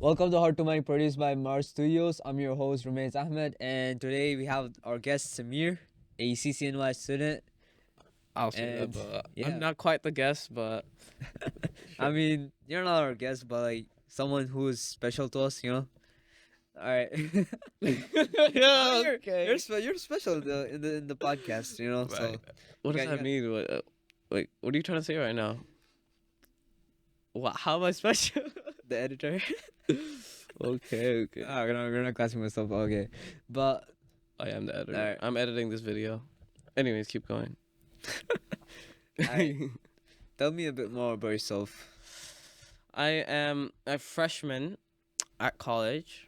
Welcome to Heart to Mind, produced by Mars Studios. I'm your host, Rumayz Ahmed, and today we have our guest, Samir, a CCNY student. I'll say that, And but yeah, I'm not quite the guest, but I mean, you're not our guest, but like someone who is special to us, you know? All right. yeah, okay. You're special in the podcast, you know? Right. So What does you that got- mean? What are you trying to say right now? What? How am I special? the editor. okay. We're not classing myself. Okay. But I am the editor. Alright. I'm editing this video. Anyways, keep going. Alright. Tell me a bit more about yourself. I am a freshman at college.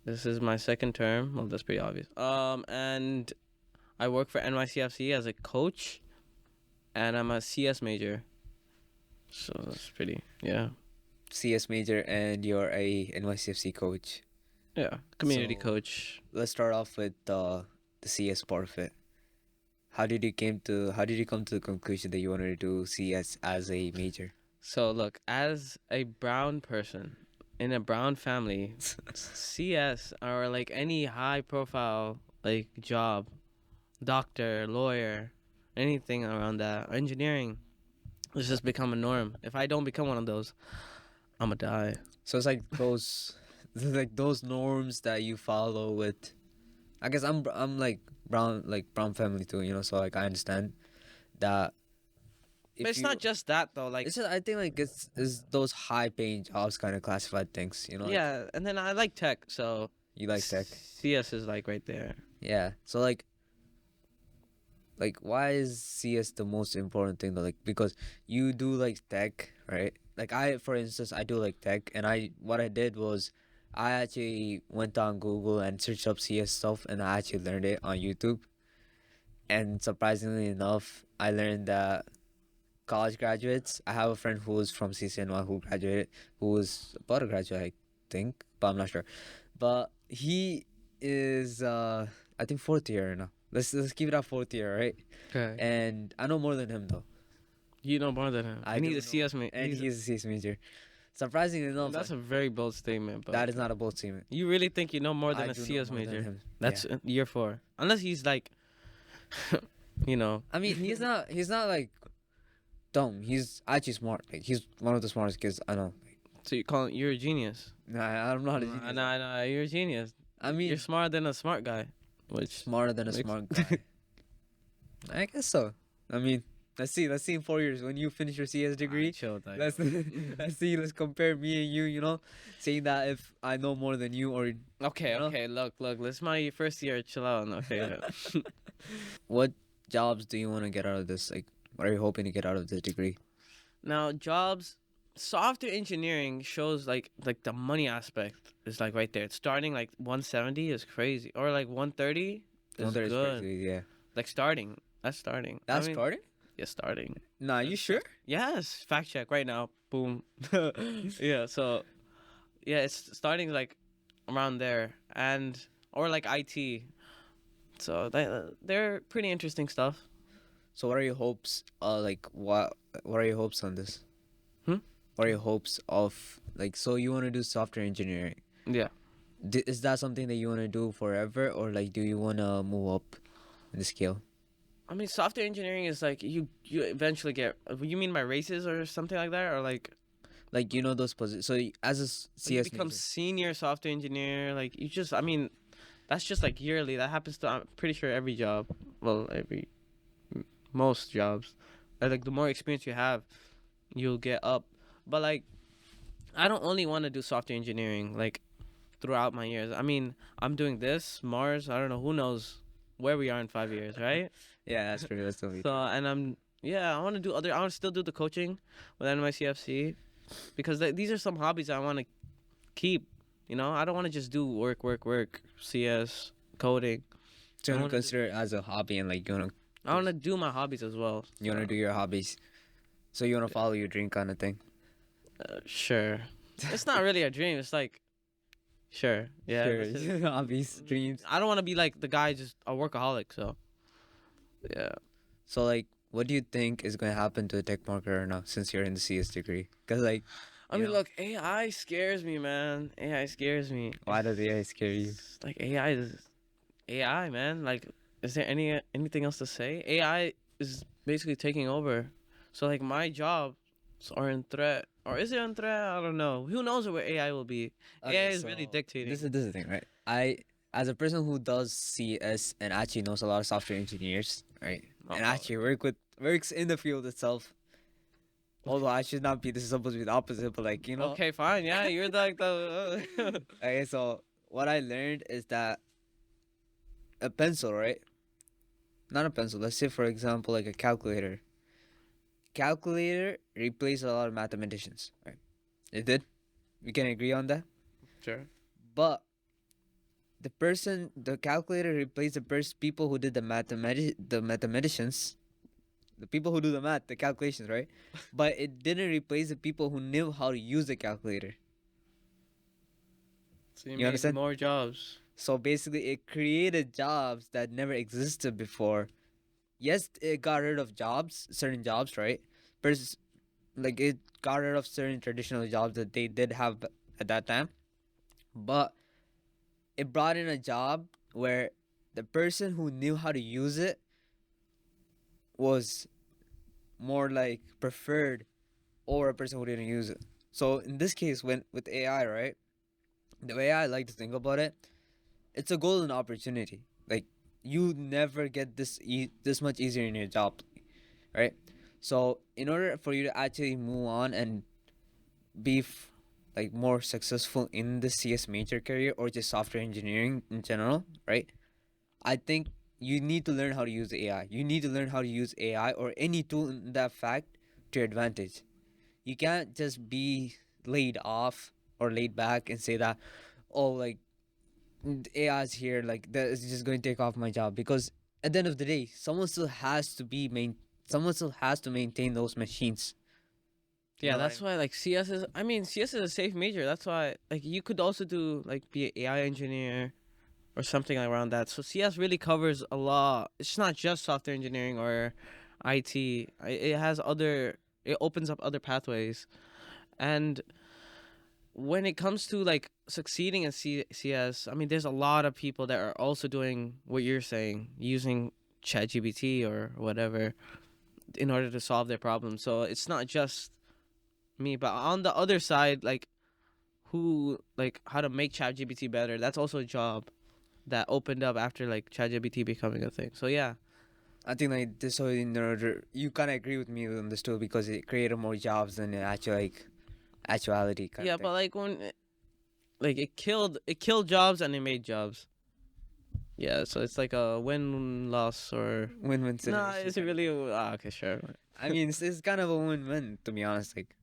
This is my second term. Well, that's pretty obvious. And I work for NYCFC as a coach, and I'm a CS major. So that's pretty, yeah. CS major and you're a NYCFC coach. Yeah, community So- coach. Let's start off with the CS part of it. How did you come to the conclusion that you wanted to do CS as a major? So look, as a brown person in a brown family, CS or like any high profile like job, doctor, lawyer, anything around that, engineering, it's just become a norm. If I don't become one of those, I'ma die. So it's like those norms that you follow with. I guess I'm like brown family too, you know. So like I understand that. But it's not just that though. Like It's just I think like it's those high paying jobs kind of classified things, you know. Like, yeah, and then I like tech, so you like tech. CS is like right there. Yeah. So like why is CS the most important thing though? Like because you do like tech, right? Like for instance, I do like tech, and what I did was I actually went on Google and searched up CS stuff, and I actually learned it on YouTube. And surprisingly enough, I learned that college graduates. I have a friend who was from CCNY who graduated, who was about to graduate, I think, but I'm not sure. But he is I think fourth year now. Let's keep it at fourth year, right? Okay. And I know more than him though. You know more than him. I And do he's a know. CS mate. And he's a CS major. Surprisingly enough, That's a very bold statement, but that is not a bold statement. you really think you know more than I a do know CS more than major? him. That's year 4. Unless he's like, you know. I mean, he's not like dumb. He's actually smart. Like he's one of the smartest kids I know. So you're a genius. Nah, I'm not a genius. Nah, you're a genius. I mean, You're smarter than a smart guy, which smarter than a makes- smart guy. I guess so. I mean, let's see in 4 years when you finish your CS degree. Chill, dog. Let's see. Let's compare me and you. You know, saying that if I know more than you, or Okay, you know? okay. Look. This is my first year. Chill out. Okay. what jobs do you want to get out of this? Like, what are you hoping to get out of this degree? Now, jobs, software engineering shows like the money aspect is like right there. It's starting like 170 is crazy, or like 130 is There is good. crazy, yeah. Like starting. That's starting. That's I mean, starting. Yeah, starting. Nah, you sure? Yes, fact check right now. Boom. yeah, so yeah, it's starting like around there, and or like IT. So they're pretty interesting stuff. So, what are your hopes? What are your hopes on this? Hmm? What are your hopes of like? So you want to do software engineering? Yeah. Is that something that you want to do forever, or like do you want to move up in the scale? I mean, software engineering is like you eventually get. You mean by races or something like that, or like Like you know those positions. So as a you CS become major, senior software engineer? Like you just, I mean, that's just like yearly. That happens to, I'm pretty sure, every job. Well, most jobs. Like the more experience you have, you'll get up. But like, I don't only want to do software engineering like throughout my years. I mean, I'm doing this Mars. I don't know, who knows where we are in 5 years, right? yeah, that's true. That's totally So, and I want to do I want to still do the coaching with NYCFC because these are some hobbies I want to keep. You know, I don't want to just do work, CS, coding. So you I want to wanna consider it as a hobby, and like I want to do my hobbies as well. you want to do your hobbies. So you want to follow your dream kind of thing. Sure. It's not really a dream. It's like, sure. Yeah. it's just- hobbies, dreams. I don't want to be like the guy just a workaholic. So, yeah. So like, what do you think is going to happen to the tech market right now since you're in the CS degree? Because like, I mean, look, AI scares me, man. AI scares me. Why does AI scare you? Like AI is AI, man. Like, is there anything else to say? AI is basically taking over. So like my jobs are in threat, or is it in threat? I don't know. Who knows where AI will be? AI is really dictating. This is the thing, right? I, as a person who does CS and actually knows a lot of software engineers, right, and Uh-oh. actually works in the field itself. Although I should not be. This is supposed to be the opposite, but like you know. Okay, fine. Yeah, you're like the. Okay, so what I learned is that a pencil, right? Not a pencil. Let's say, for example, like a calculator. Calculator replaced a lot of mathematicians, right? It did. We can agree on that. Sure. But the calculator replaced people who did the mathematicians, the people who do the math, the calculations, right? But it didn't replace the people who knew how to use the calculator. So You made understand? more jobs. So basically, it created jobs that never existed before. Yes, it got rid of certain jobs, right? But like it got rid of certain traditional jobs that they did have at that time. But it brought in a job where the person who knew how to use it was more like preferred over a person who didn't use it. So in this case, when with AI, right? The way I like to think about it, it's a golden opportunity. Like you never get this much easier in your job, right? So in order for you to actually move on and be like more successful in the CS major career or just software engineering in general, right? I think you need to learn how to use AI. You need to learn how to use AI or any tool in that fact to your advantage. You can't just be laid off or laid back and say that, oh, like AI is here, like that is just going to take off my job, because at the end of the day, someone still has to maintain those machines. You Yeah, know what I that's why like CS is. I mean, CS is a safe major. That's why like you could also do like be an AI engineer or something around that. So CS really covers a lot. It's not just software engineering or IT. It has other. It opens up other pathways, and when it comes to like succeeding in CS, I mean, there's a lot of people that are also doing what you're saying, using ChatGPT or whatever in order to solve their problems. So it's not just me, but on the other side, like who like how to make ChatGPT better. That's also a job that opened up after like ChatGPT becoming a thing. So yeah, I think like this. So in order, you kind of agree with me on this too, because it created more jobs than it actually like actuality kind of yeah, thing. but like like it killed jobs and it made jobs. Yeah, so it's like a win loss or Win-win nah. situation. Is it really? Okay, sure. I mean, it's kind of a win-win, to be honest. Like,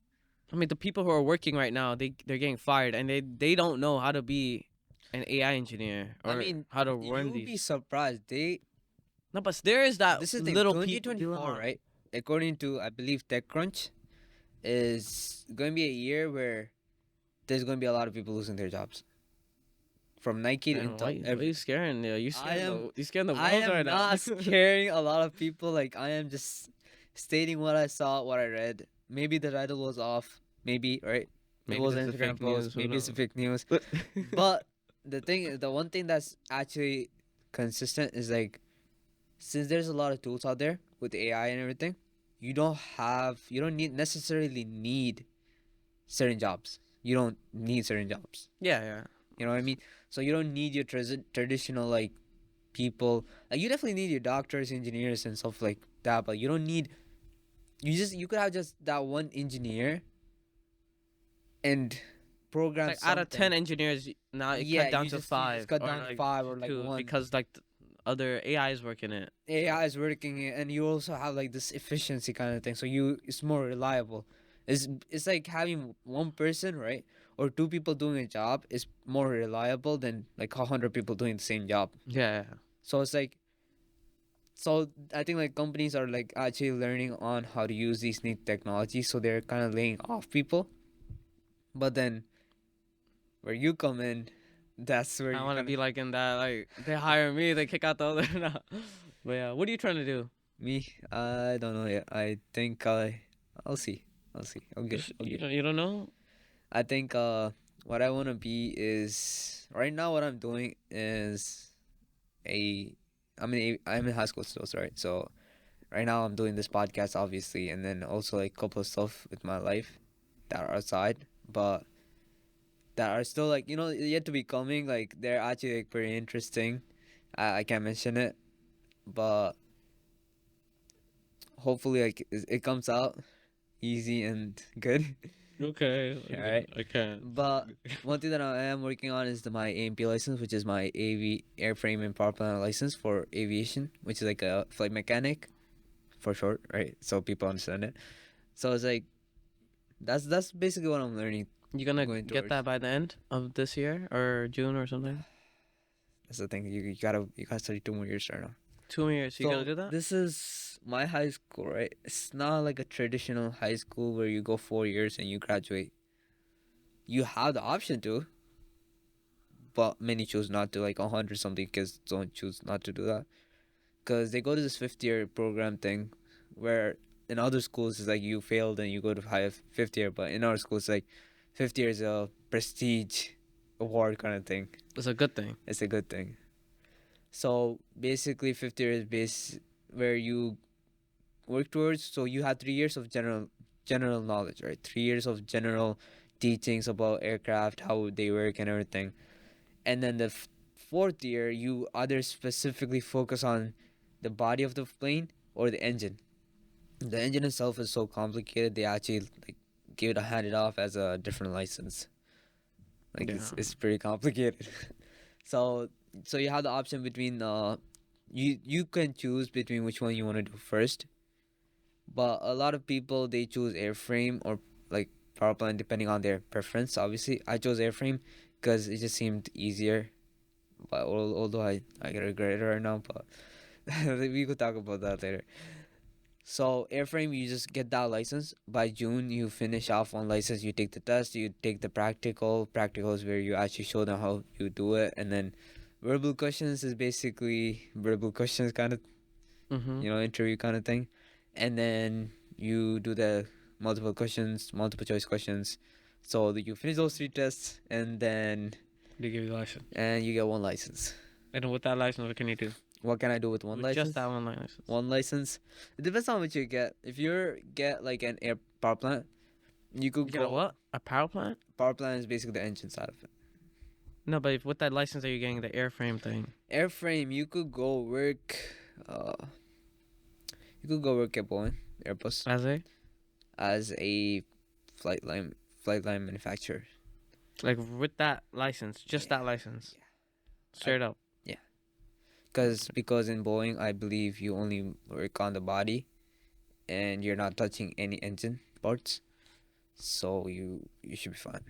I mean, the people who are working right now, they're getting fired, and they don't know how to be an AI engineer I or mean, how to run you'll be these. surprised. No, but there is that This is the thing. little people 2024, right? According to I believe TechCrunch, is going to be a year where there's going to be a lot of people losing their jobs. From Nike to Man, why, Intel, why are you scaring? Yeah, you scaring the I world am right now. not scaring a lot of people. Like I am just stating what I saw, what I read. Maybe the title was off. Maybe right. It Maybe was this an is Instagram fake post. news. Who Maybe it's a knows? fake news. But the one thing that's actually consistent is like, since there's a lot of tools out there with AI and everything, you don't necessarily need certain jobs. You don't need certain jobs. Yeah, yeah. You know what I mean? So you don't need your traditional like people. Like you definitely need your doctors, engineers, and stuff like that. But you don't need. You could have just that one engineer and program Like out of 10 something. engineers, now it Yeah, cut down to you just five cut or down to like 5 or like two one. because like other AIs working it. AI is working it, and you also have like this efficiency kind of thing. So it's more reliable. It's like having one person, right, or two people doing a job is more reliable than like 100 people doing the same job. Yeah. So it's like, so I think like companies are like actually learning on how to use these new technologies, so they're kind of laying off people. But then where you come in, that's where I you want to kind of be like in that, like they hire me, they kick out the other. No. But yeah, what are you trying to do? me. I don't know yet. I think I'll see. I'll see. I'll get. I'll get. You don't know? I think what I want to be is right now. What I'm doing is a I'm in high school still, so right? So right now I'm doing this podcast obviously, and then also like a couple of stuff with my life that are outside, but that are still like yet to be coming. Like they're actually like pretty interesting. I can't mention it, but hopefully like it comes out easy and good. Okay, All right. I can't. But one thing that I am working on is my AMP license, which is my AV airframe and power plant license for aviation, which is like a flight mechanic for short, right? So people understand it. So it's like that's basically what I'm learning. You gonna Going get towards. that by the end of this year or June or something? That's the thing. You gotta study 2 more years right now. 2 years. You gonna So do that? this is my high school, right? It's not like a traditional high school where you go 4 years and you graduate. You have the option to, but many choose not to. Like 100 something kids don't choose not to do that because they go to this 50 year program thing, where in other schools it's like you failed and you go to high 50 year, but in our schools like 50 year is a prestige award kind of thing. It's a good thing. It's a good thing. So basically, 50 year is where you work towards. So you have 3 years of general knowledge, right? 3 years of general teachings about aircraft, how they work, and everything. And then the fourth year, you either specifically focus on the body of the plane or the engine. The engine itself is so complicated; they actually like give it a handed off as a different license. Like Yeah. it's pretty complicated. so so you have the option between you can choose between which one you want to do first, but a lot of people they choose airframe or like power plant depending on their preference. Obviously I chose airframe because it just seemed easier, but although I regret it right now, but we could talk about that later. So airframe, you just get that license by June. You finish off one license. You take the test. You take the practical. Practical is where you actually show them how you do it, and then verbal questions is basically verbal questions kind of Mm-hmm. interview kind of thing, and then you do the multiple questions, multiple choice questions. So that you finish those three tests, and then They give you the license. you get one license. And with that license, what can you do? What can I do with one With license? just that one license. One license. It depends on what you get. If you get like an air power plant, you could You get a go. what? A power plant? Power plant is basically the engine side of it. No, but with that license, are you getting the airframe thing? Airframe, you could go work. Uh, you could go work at Boeing Airbus As as a flight line manufacturer. like with that license, just Yeah. that license, Yeah. straight up. Because in Boeing, I believe you only work on the body, and you're not touching any engine parts, so you should be fine.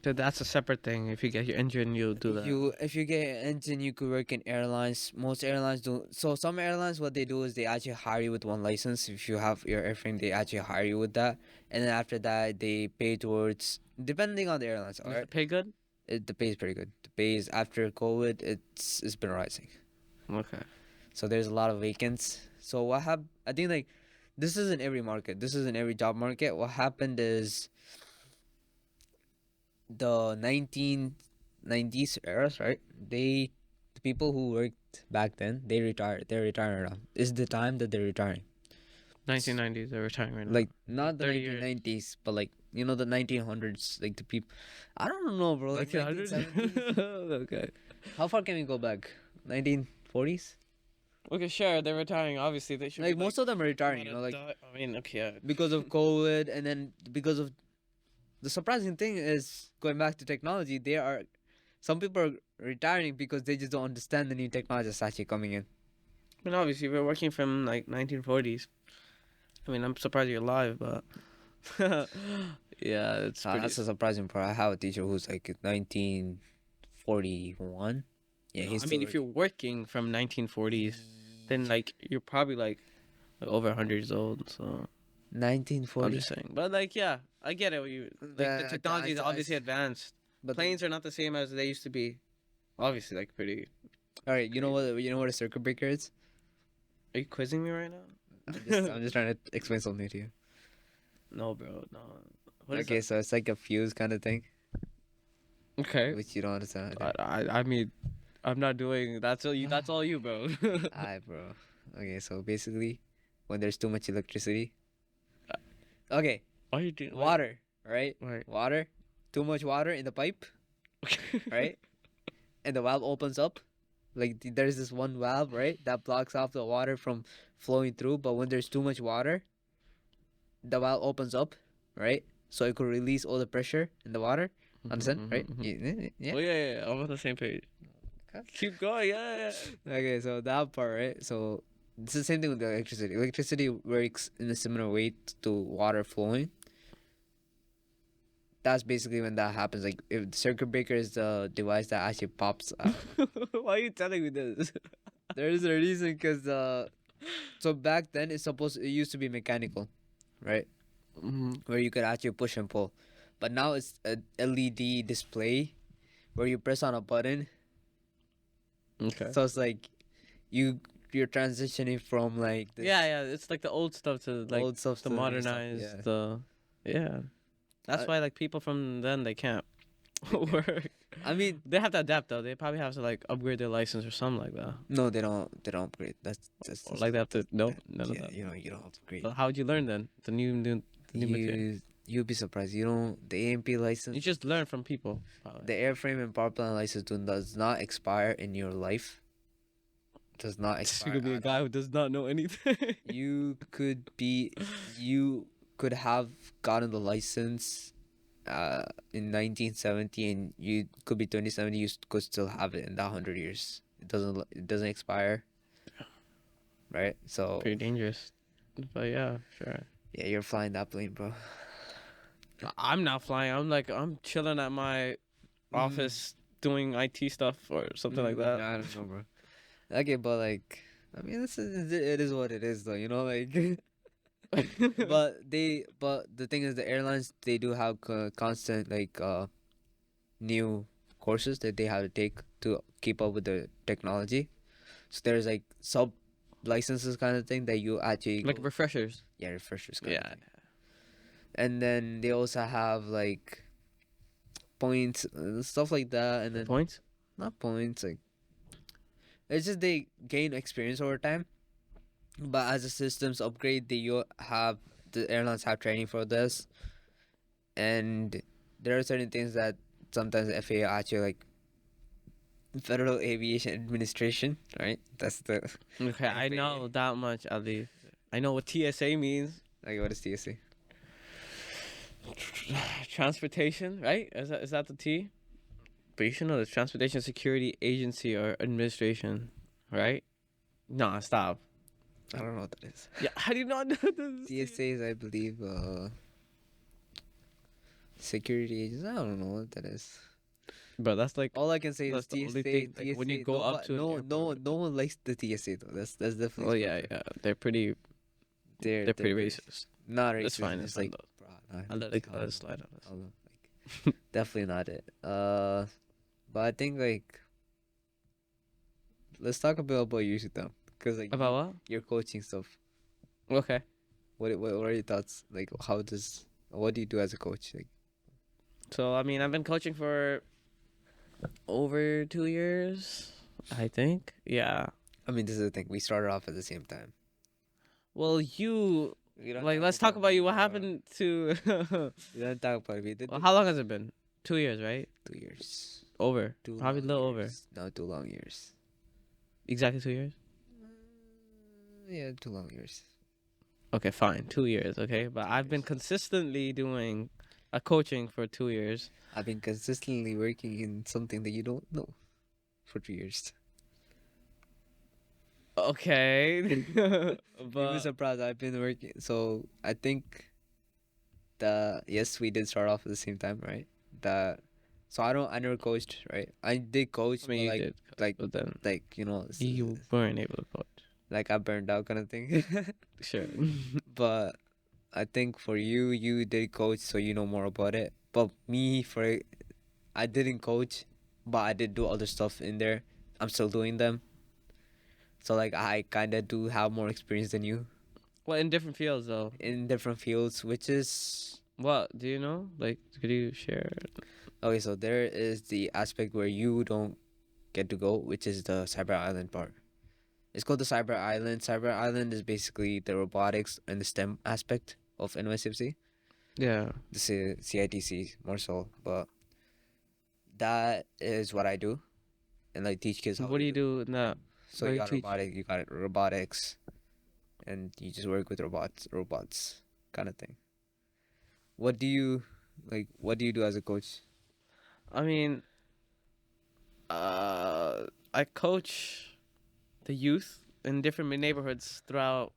So that's a separate thing. If you get your engine, you'll do that. If you get an engine, you could work in airlines. Most airlines do. So some airlines, what they do is they actually hire you with one license. If you have your airframe, they actually hire you with that, and then after that, they pay towards depending on the airlines. All Does right, it pay good? the pay is pretty good. The pay is after COVID, it's been rising. Okay. So there's a lot of vacants. So I think like this is in every market. This is in every job market. What happened is the 1990s eras, right? The people who worked back then, they retired. They're retiring now. Is the time that they're retiring. 1990s, they're retiring right now. Like not the 30 years. 1990s, but like the 1900s, like the people. I don't know, bro. Like 1970s. Okay. How far can we go back? 1940s. Okay, sure. They're retiring. Obviously, they should. Like most of them are retiring. Like I mean, okay. Yeah. because of COVID, and then because of the surprising thing is going back to technology. Some people are retiring because they just don't understand the new technology that's actually coming in. I mean, obviously, we're working from like 1940s. I mean, I'm surprised you're alive, but yeah, it's pretty. That's a surprising part. I have a teacher who's like 1941. Yeah, No, he's. I mean, if you're working from 1940s, then like you're probably like over 100 years old. So I'm 1940. just saying, but like, yeah, I get it. The technology is obviously advanced. But Planes are not the same as they used to be. Obviously, like pretty. all right, you know what? You know what a circuit breaker is? Are you quizzing me right now? I'm just trying to explain something to you. No, bro. No. What is Okay, that? so it's like a fuse kind of thing, Okay. which you don't understand. I think. I mean, I'm not doing. That's all you. That's all you, bro. Alright, bro. Okay, so basically, when there's too much electricity. Okay, Why you doing? water, right? Right. Water, too much water in the pipe, right? And the valve opens up. Like there's this one valve, right, that blocks off the water from flowing through. But when there's too much water, the valve opens up, right? So it could release all the pressure in the water. Understand, right? Yeah. Oh yeah. I'm on the same page. Keep going. Yeah. Okay, so that part, right? So it's the same thing with the electricity. Electricity works in a similar way to water flowing. That's basically when that happens. Like if the circuit breaker is the device that actually pops out. Why are you telling me this? There is a reason, because so back then it used to be mechanical, right? Where you could actually push and pull, but now it's a LED display where you press on a button. Okay. So it's like you're transitioning from like this Yeah. It's like the old stuff to like old stuff the to the new stuff. modernized. Yeah. Yeah. That's Uh, why like people from then they can't work. I mean, They have to adapt though. They probably have to like upgrade their license or something like that. no, they don't. They don't upgrade. Or like they have to no none of yeah. that. You don't upgrade. But how'd you learn then? The new material. You'd be surprised. You don't. The AMP license, You just learn from people. Probably. the airframe and power plant license does not expire in your life. Does not You expire. could be a at guy all. who does not know anything. You could have gotten the license in 1970, and you could be 2070. Could still have it in that 100 years. It doesn't expire, right? So Pretty dangerous. But yeah, sure. yeah, you're flying that plane, bro. I'm not flying. I'm chilling at my office doing IT stuff or something like that. I don't know, bro. Okay, but like, I mean, it is what it is, though. You know, like. But the thing is, the airlines, they do have constant like new courses that they have to take to keep up with the technology. So there's like sub licenses kind of thing that you actually Like refreshers. yeah, refreshers kind of Yeah. thing. And then they also have like points, stuff like that, and then Points? not points, like it's just they gain experience over time. But as the systems upgrade, the airlines have training for this, and there are certain things that sometimes the FAA actually like Federal Aviation Administration, right? That's the Okay, I FAA. know that much at least. I know what TSA means. like, what is TSA? Transportation, right? Is that the T? But you should know the Transportation Security Agency or Administration, right? Nah, stop. I don't know what that is. Yeah, how do you not know this? TSA is, I believe, security agents. I don't know what that is. But that's like All I can say That's is the only TSA. thing, like, when you go up to an no one likes the TSA though. That's definitely. oh yeah, they're pretty They're racist. not racist. That's fine. It's It's like, like bro, I'll let it slide on this. like, definitely not it. But I think like let's talk a bit about you, Shitam, because like About what? your coaching stuff. Okay. What are your thoughts? Like, what do you do as a coach? Like, So I mean, I've been coaching for over 2 years, I think. Yeah. I mean, this is the thing. We started off at the same time. Well, We don't let's talk about you. What me, happened to? We don't talk about it. We did Well, how long has it been? 2 years, right? 2 years. Over. Two Probably a long little over. years. No, 2 long years. Exactly 2 years. Yeah, 2 long years. Okay, fine. 2 years. Okay, but I've been consistently doing a coaching for 2 years. I've been consistently working in something that you don't know for 2 years. Okay. You'll be But surprised. I've been working. So I think yes, we did start off at the same time, right? So I never coached, right? I did coach, I mean, you but did, like but then you it's weren't able to coach. like I burned out kind of thing. Sure. But I think for you did coach, so you know more about it. But me, I didn't coach, but I did do other stuff in there. I'm still doing them. So like I kind of do have more experience than you Well, in different fields though. in different fields, which is What do you know? Like, could you share? Okay, so there is the aspect where you don't get to go, which is the Cyber Island part. It's called the Cyber Island. Cyber Island is basically the robotics and the STEM aspect of NYCFC, Yeah. the CITC more so. But that is what I do, and like teach kids how What to do you do. do in that? So What do you you got teach? robotics, and you just work with robots kind of thing. What do you like? What do you do as a coach? I mean, I coach the youth in different neighborhoods throughout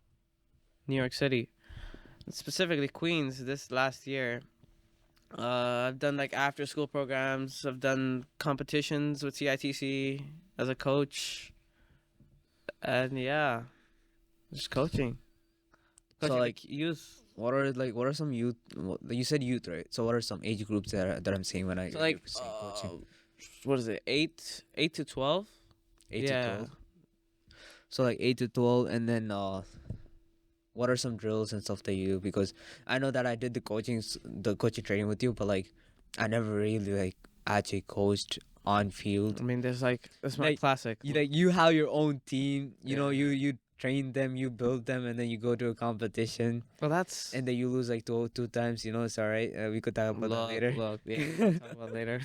New York City, specifically Queens. This last year, I've done like after school programs. I've done competitions with CITC as a coach, and yeah, just coaching. So Coaching like, the youth. what are some youth? You said youth, right? So what are some age groups that I'm seeing when I So hear you like, saying coaching? what is it? 8 to 12. 8 to 12. Yeah. So like 8 to 12, and then what are some drills and stuff that you do? Because I know that I did the coaching training with you, but like I never really like actually coached on field. I mean, that's my Like classic. you have your own team. You know, Yeah. you train them, you build them, and then you go to a competition, Well, that's and then you lose like two times. You know, it's alright. We could talk about that later. look. Yeah, we'll talk about later.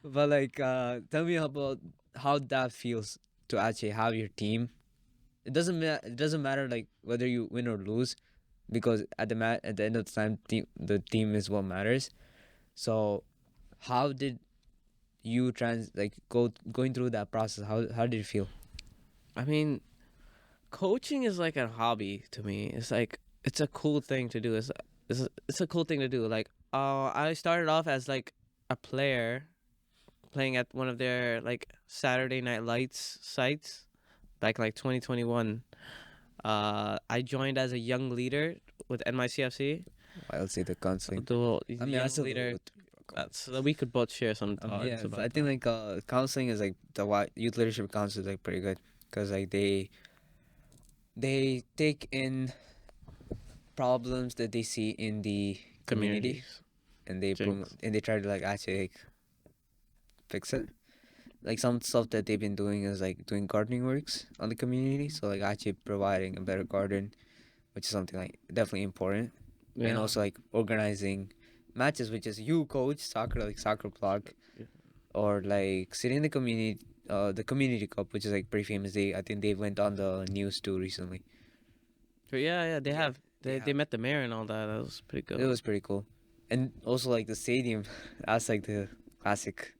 But like, tell me about how that feels to actually have your team. It doesn't matter like whether you win or lose, because at the end of the time, the team is what matters. So, how did you going through that process? How did it feel? I mean, coaching is like a hobby to me. It's like it's a cool thing to do. It's a cool thing to do. Like, I started off as like a player playing at one of their like Saturday Night Lights sites back in like 2021. I joined as a young leader with NYCFC. I'll say the counseling. The I mean, I young still do leader. it. So that we could both share some Yeah, thoughts but I about think that. like counseling is like youth leadership council is like pretty good, because like they take in problems that they see in the community, Communities. and they Jinx. and they try to like actually like fix it. Like some stuff that they've been doing is like doing gardening works on the community, so like actually providing a better garden, which is something like definitely important. And Yeah. also like organizing matches, which is you coach soccer, like soccer block, Yeah. or like sitting in the community cup, which is like pretty famous. I think they went on the news too recently. But yeah, they Yeah, have. they They have. met the mayor and all that. That was pretty It good. was pretty cool. And also like the stadium, that's like the classic.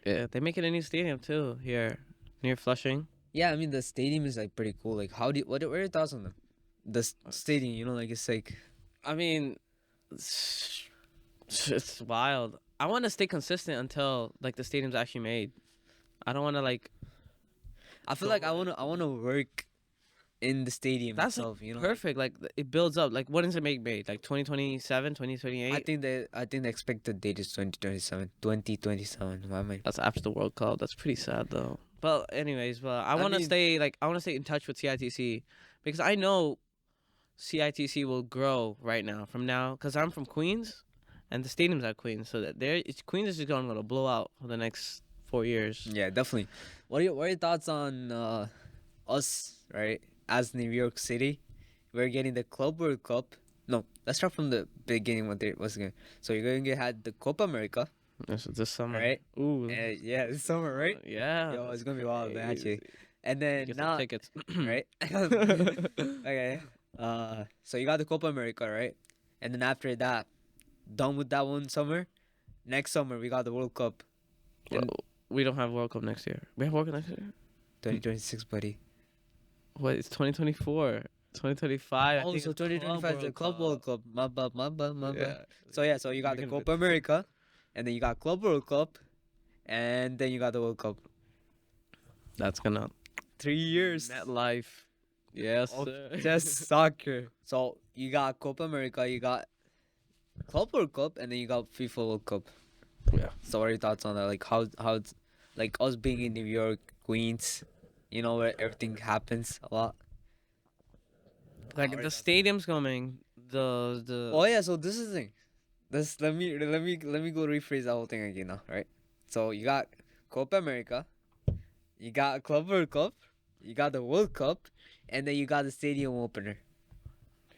Yeah, they making a new stadium too here near Flushing. Yeah, I mean the stadium is like pretty cool. Like what are your thoughts on them? The stadium, you know, like it's like I mean, it's wild. I want to stay consistent until like the stadium's actually made. I don't want to like. I feel Go like I wanna work in the stadium That's like itself, you know. perfect. Like it builds up. Like when does it make made? Like 2027, 2028. I think the expected date is 2027. 2027. My mind. That's after the World Cup. That's pretty sad though. But anyways, I I want to mean, stay like I want to stay in touch with CITC because I know CITC will grow right now from now because I'm from Queens, and the stadium's at Queens, so that Queens is just going to blow out for the next 4 years. yeah, definitely. What are your thoughts on us, right? As New York City, we're getting the Club World Cup. No, let's start from the beginning. What's going? So you're going to had the Copa America, This summer. right? Ooh. Yeah, this summer, right? Yeah. Yo, it's gonna be wild, man, actually. Crazy. And then Get some now, tickets. right? Okay. So you got the Copa America, right? And then after that, done with that one summer. Next summer we got the World Cup, Well, and we don't have World Cup next year. We have World Cup next year. 2026, buddy. What? It's 2024. 2025. I Oh, think so it's 2025 the Club World Cup. My bad, my bad, my bad. Yeah. So yeah, so you got the You're gonna Copa America, and then you got Club World Cup, and then you got the World Cup. That's gonna 3 years. MetLife. Yes, of sir. just soccer. So you got Copa America, you got Club World Cup, and then you got FIFA World Cup. Yeah. So what are your thoughts on that? Like how it's like us being in New York, Queens, you know where everything happens a lot. Like How are the your thoughts? stadium's coming. The Oh yeah, so this is the thing. let me go rephrase the whole thing again now, right? So you got Copa America, you got Club World Cup, you got the World Cup, and then you got the stadium opener.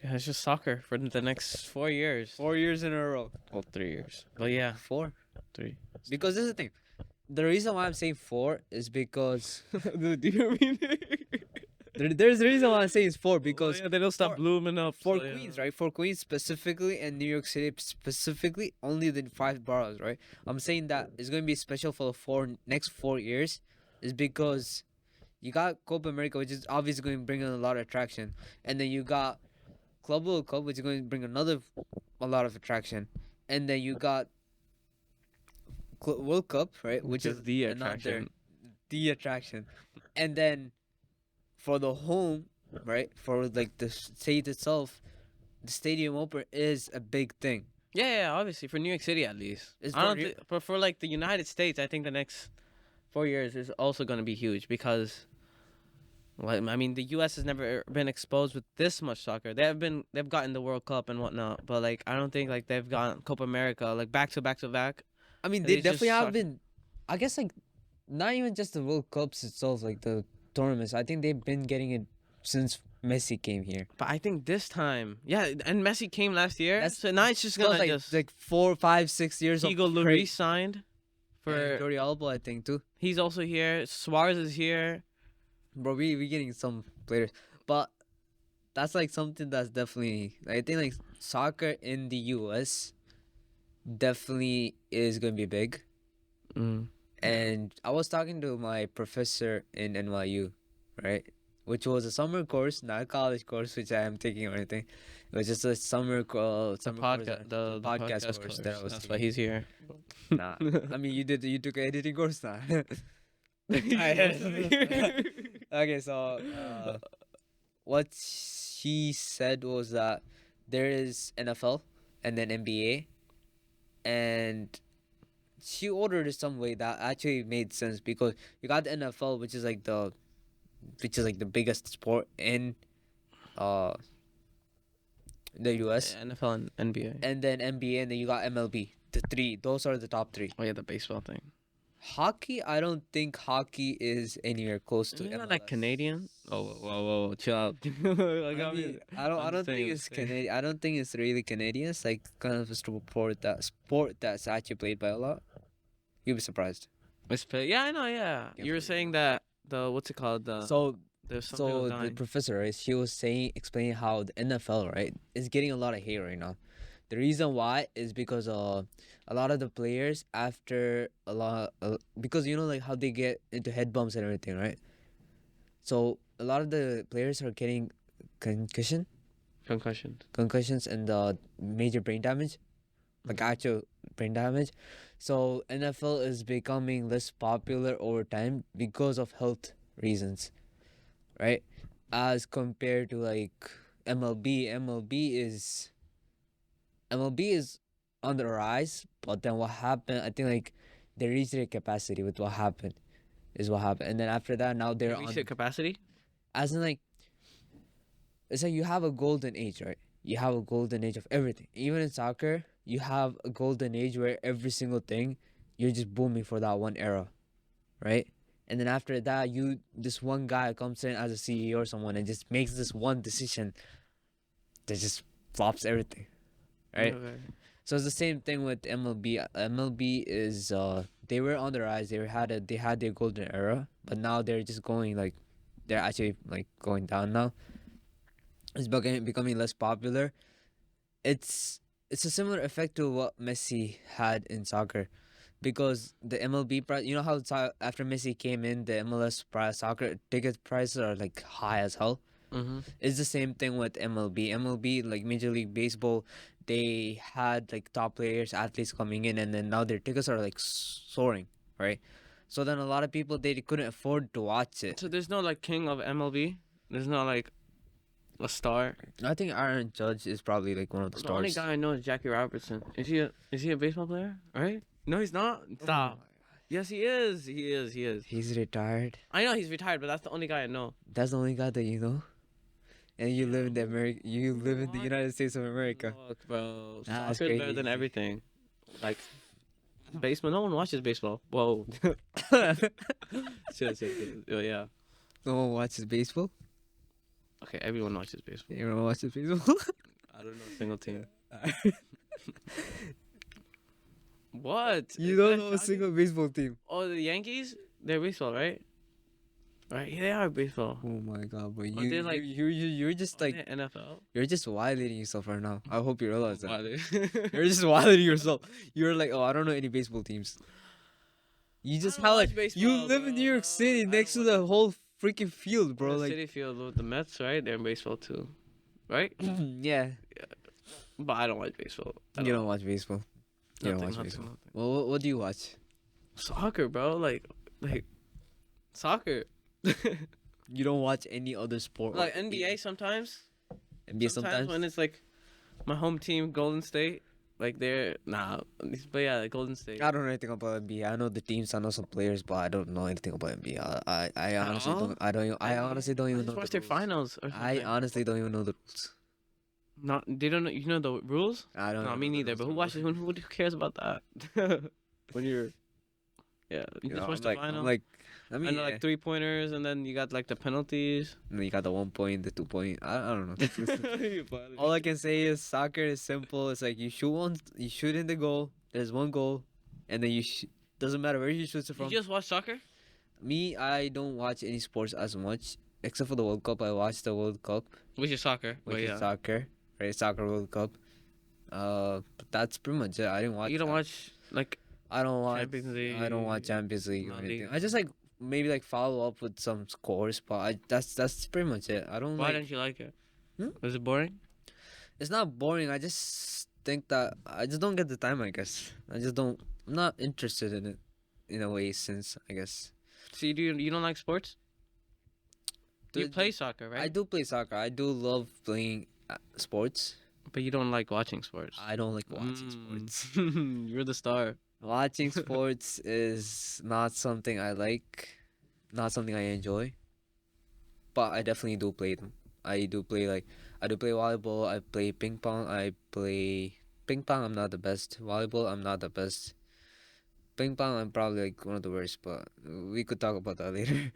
Yeah, it's just soccer for the next 4 years. 4 years in a row. Well, 3 years. But yeah, 4. 3. Because this is the thing. The reason why I'm saying 4 is because Do you mean? there's the reason why I'm saying it's 4 because they don't stop for- blooming up. for so, yeah. Queens, right? For Queens specifically and New York City specifically, only the 5 boroughs, right? I'm saying that it's going to be special for the next 4 years is because you got Copa America, which is obviously going to bring in a lot of attraction, and then you got Club World Cup, which is going to bring a lot of attraction, and then you got World Cup, right? Which is the another- attraction. the attraction, and then for the home, right? For like the state itself, the stadium opener is a big thing. Yeah, obviously for New York City at least. It's I don't for New- think, but for like the United States, I think the next 4 years is also going to be huge because, well, I mean, the U.S. has never been exposed with this much soccer. They've gotten the World Cup and whatnot, but like I don't think like they've gotten Copa America like back to back to back. I mean, And they it's just definitely have soccer. been. I guess like, not even just the World Cups itself, like the tournaments. I think they've been getting it since Messi came here. But I think this time, yeah, and Messi came last year, That's- so now it's just So it's gonna like just like 4, 5, 6 years of Hugo great- Lloris signed for. and Jordi Alba, I think too. He's also here. Suarez is here. Bro, we getting some players, but that's like something that's definitely. I think like soccer in the U.S. definitely is going to be big. Mm. And I was talking to my professor in NYU, right? Which was a summer course, not a college course, which I am taking or anything. It was just a summer course. The podcast course that I was That's why taking. he's here. Nah, I mean you took an editing course now. Okay, so what she said was that there is NFL and then NBA, and she ordered it some way that actually made sense because you got the NFL, which is like the biggest sport in the US, NFL and NBA. and then NBA, and then you got MLB. The three, those are the top 3. Oh yeah, the baseball thing. Hockey, I don't think hockey is anywhere close to Isn't that MLS. like Canadian? Oh, whoa, chill out. Like, I mean, I don't think it's Canadian. I don't think it's really Canadian. It's like kind of a sport that's actually played by a lot. You'll be surprised. Yeah, I know. Yeah, you were saying that the what's it called? So There's something So was the dying. professor, right, she was explaining how the NFL, right, is getting a lot of hate right now. The reason why is because a lot of the players after because you know like how they get into head bumps and everything, right? So a lot of the players are getting concussions and major brain damage, like actual brain damage. So NFL is becoming less popular over time because of health reasons, right? As compared to like MLB. MLB is on the rise, but then what happened? I think like they reached their capacity with what happened, and then after that now they're Reach on their capacity. as in like it's like you have a golden age, right? You have a golden age of everything. Even in soccer, you have a golden age where every single thing you're just booming for that one era, right? And then after that, this one guy comes in as a CEO or someone and just makes this one decision that just flops everything, right? Okay. So it's the same thing with MLB. MLB is they were on the rise. They had their golden era, but now they're just going like they're actually like going down now. It's becoming less popular. It's a similar effect to what Messi had in soccer, because the MLB price. You know how after Messi came in, the MLS price soccer ticket prices are like high as hell. Mm-hmm. It's the same thing with MLB. MLB, like Major League Baseball, they had like top players, athletes coming in, and then now their tickets are like soaring, right? So then a lot of people they couldn't afford to watch it. So there's no like king of MLB. There's no like a star. I think Aaron Judge is probably like one of the The only stars. guy I know is Jackie Robertson. Is he a baseball player? Right? No, he's not. Stop. Yes, he is. He is. He's retired. I know he's retired, but that's the only guy I know. That's the only guy that you know. and you live in the America. You live in the What? United States of America. Look, bro, Nah, that's soccer's better than crazy. everything. Like baseball, no one watches baseball. Whoa. Chill, chill, chill. Oh, yeah. No one watches baseball. Okay, everyone watches baseball. Everyone watches baseball. I don't know a single team. What? You Is don't that know a shocking? single baseball team. Oh, the Yankees? They're baseball, right? Right, yeah, they are baseball. Oh my god, but Are they like- you're just Are like they NFL? you're just violating yourself right now. I hope you realize that. Why they- You're just violating yourself. You're like, oh, I don't know any baseball teams. You just don't have watch like baseball, you live in bro. New York No, City I next to don't the watch whole freaking field, Bro, bro. the Like, City Field with the Mets, right? They're in baseball too, right? yeah, But I don't watch baseball. you don't watch baseball. You don't watch Nothing, baseball. nothing. Well, what do you watch? Soccer, bro. Like soccer. You don't watch any other sport? Like NBA sometimes. NBA Sometimes when it's like my home team, Golden State. Like they're but yeah, like Golden State. I don't know anything about NBA. I know the teams, I know some players, but I don't know anything about NBA. I honestly all? don't. I honestly don't even just know watch the their rules. finals or I something. honestly don't even know the rules. Not they don't know. You know the rules? I don't. No, know me the neither. rules, But who bro. watches? Who cares about that? When you're, yeah, you just watch the final. I'm like, I mean, and like 3-pointers, and then you got like the penalties. and then you got the 1 point, the 2 point. I don't know. All I can say is soccer is simple. It's like you shoot in the goal. There's one goal, and then doesn't matter where you shoot it You from. just watch soccer? Me, I don't watch any sports as much except for the World Cup. I watched the World Cup, Which is soccer. which But is yeah. soccer, right? Soccer World Cup. But that's pretty much it. I didn't watch. You don't that. watch like I don't watch. Champions I don't watch League, Champions League or La anything. Liga. I just like maybe like follow up with some scores, but that's pretty much it. I don't why like. don't you like it? Hmm? Is it boring? It's not boring. I just think that I just don't get the time. I guess I just don't. I'm not interested in it, in a way. Since I guess So you don't like sports? You The- play soccer, right? I do play soccer. I do love playing sports. But you don't like watching sports. I don't like watching sports. You're the star. Watching sports is not something I like, not something I enjoy. But I definitely do play them. I do play volleyball. I play ping pong. Ping pong. I'm not the best. Volleyball. I'm not the best. Ping pong. I'm probably like one of the worst. But we could talk about that later.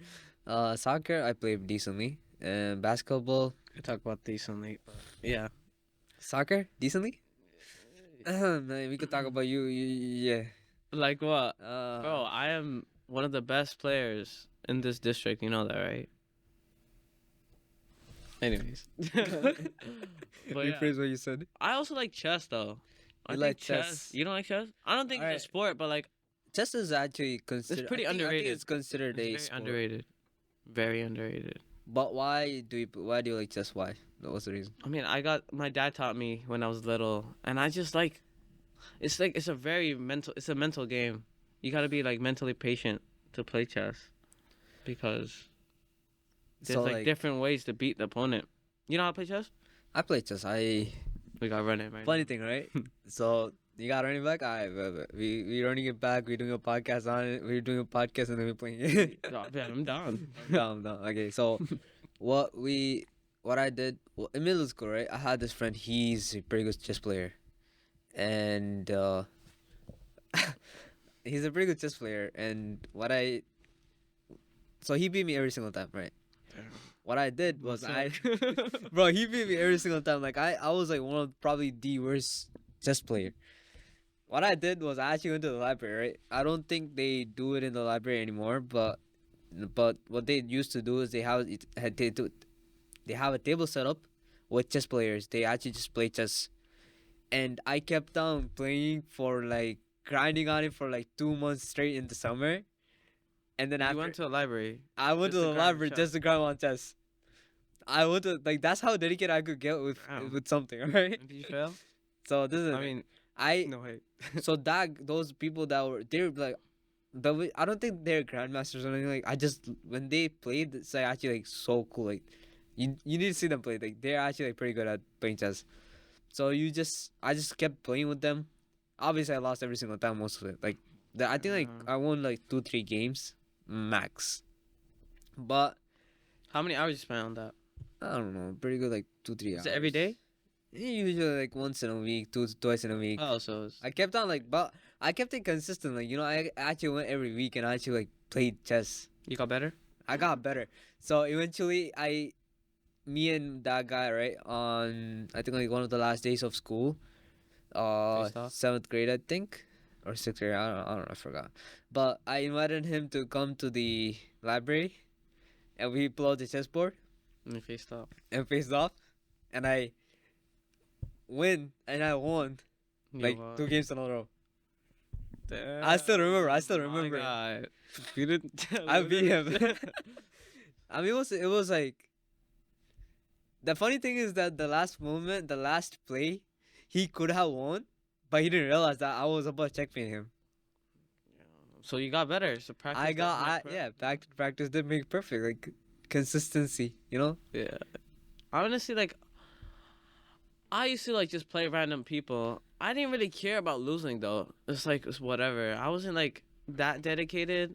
Soccer. I play decently. And basketball. We talk about decently, but yeah. Soccer decently. Man, we could talk about you. Yeah. Like what? Uh, Bro, I am one of the best players in this district. You know that, right? Anyways. But yeah. rephrase what you said. I also like chess, though. I You think like chess? You don't like chess? I don't think Alright. it's a sport, but like Chess is actually considered. pretty I think underrated. it's considered it's a very sport. underrated. Very underrated. But why do you like chess? Why? What's the reason? I mean, my dad taught me when I was little, and I just like it's a very it's a mental game. You got to be like mentally patient to play chess because there's So, like different ways to beat the opponent. You know how to play chess? I play chess. We got to run it right Funny thing, right? So you got running back. We running it back. We're doing a podcast on it. We're doing a podcast and then we're playing it. now. Oh, man, I'm down. I'm done. Okay, so what I did in middle school, right? I had this friend. He's a pretty good chess player, and he's a pretty good chess player. And so he beat me every single time, right? What I did was bro, he beat me every single time. Like I was like one of probably the worst chess player. What I did was I actually went to the library, right? I don't think they do it in the library anymore, but what they used to do is they have a table set up with chess players. They actually just play chess, and I kept on playing for like grinding on it for like 2 months straight in the summer, and then You after went to a library. I went just to to the grind library chess. just to grind on chess. I went to like that's how dedicated I could get Damn. with something, right? Did you fail? So this is I mean, I no way. so those people they're like I don't think they're grandmasters or anything. Like I just when they played, it's like actually like so cool. Like you need to see them play. Like they're actually like pretty good at playing chess. So I just kept playing with them. Obviously, I lost every single time most of it. Like I think like I won like 2-3 games max. But How many hours you spent on that? I don't know, pretty good, like 2-3 hours. Is it every day? Usually like once in a week, twice in a week. Oh, so it's... I kept on like, but I kept it consistent. Like, I actually went every week and I actually like played chess. You got better? I got better. So eventually, me and that guy, right, on I think like one of the last days of school, Faced off? 7th grade, I think, or 6th grade. I don't know. I forgot. But I invited him to come to the library, and we pulled out the chessboard And you faced off. and faced off, and I I won like 2 games in a row. I still remember. My God. You didn't. I beat him. I mean, it was like, the funny thing is that the last play, he could have won, but he didn't realize that I was about to checkmate him. So you got better. So practice. Practice did make perfect. Like, consistency, Yeah. Honestly, like, I used to like just play random people. I didn't really care about losing though. It's whatever. I wasn't like that dedicated,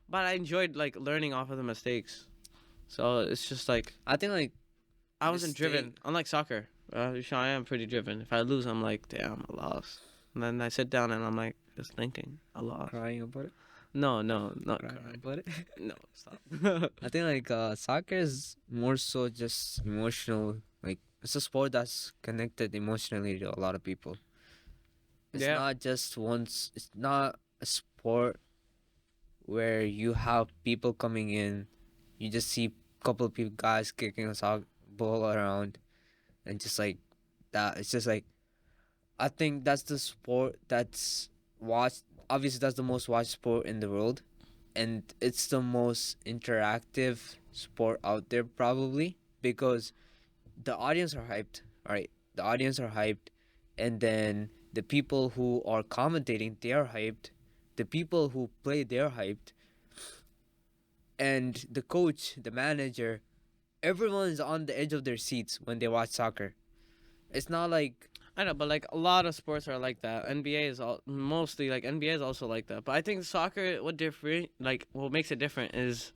but I enjoyed like learning off of the mistakes. So it's just like I think like I wasn't driven. Unlike soccer, I am pretty driven. If I lose, I'm like, damn, I lost. And then I sit down and I'm like, just thinking, I lost. crying about it. No, not Crying crying. about it. No, stop. I think like soccer is more so just emotional. Like, it's a sport that's connected emotionally to a lot of people. It's Yeah. not just once. It's not a sport where you have people coming in. You just see a couple of people, guys kicking a soccer ball around, and just like that. It's just like, I think that's the sport that's watched. Obviously, that's the most watched sport in the world, and it's the most interactive sport out there probably, because the audience are hyped. All right, the audience are hyped, and then the people who are commentating, they are hyped. The people who play, they're hyped, and the coach, the manager, everyone is on the edge of their seats when they watch soccer. It's not like, I know, but like a lot of sports are like that. NBA is mostly like NBA is also like that. But I think soccer, what makes it different is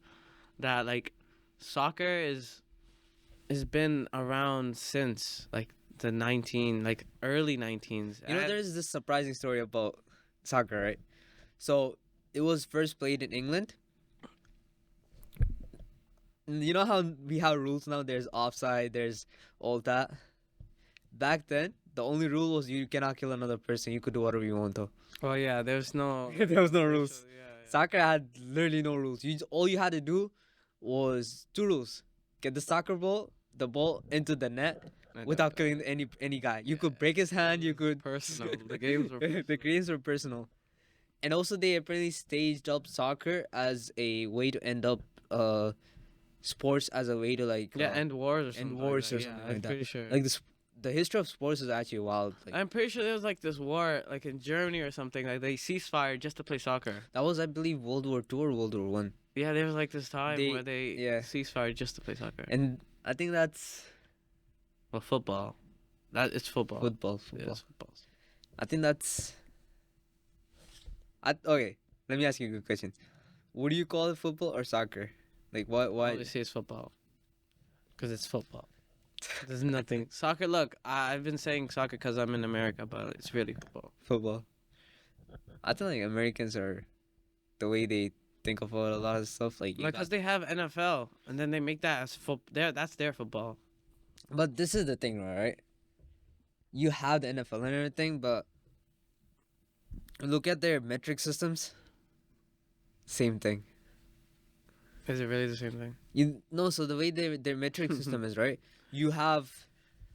that like soccer has been around since like the early 19s. there's this surprising story about soccer, right? So it was first played in England. You know how we have rules now? There's offside, there's all that. Back then, the only rule was you cannot kill another person. You could do whatever you want, though. Oh yeah, there's no There was no rules. Yeah. Soccer had literally no rules. All you had to do was 2 rules: get the ball into the net without killing any guy. You could break his hand. You could personal. The games were the games were personal, and also they apparently staged up soccer as a way to end up sports, as a way to like end wars or something. I'm I'm pretty sure. Like the history of sports is actually wild. Like, I'm pretty sure there was like this war, like in Germany or something. Like they ceasefire just to play soccer. that was, I believe, World War II or World War One. Yeah, there was like this time where they yeah. ceasefire just to play soccer. And I think that's Well, football. It's football. football. Yeah, it's football. I think that's. Okay, let me ask you a good question. Would you call it football or soccer? Like, why? Obviously, it's football. Because it's football. There's nothing. Soccer, look, I've been saying soccer because I'm in America, but it's really football. Football. I think like Americans are, the way they think about a lot of stuff, like Because they have NFL, and then they make that as that's their football. But this is the thing, right? You have the NFL and everything, but look at their metric systems. Same thing. Is it really the same thing? So the way their metric system is, right? You have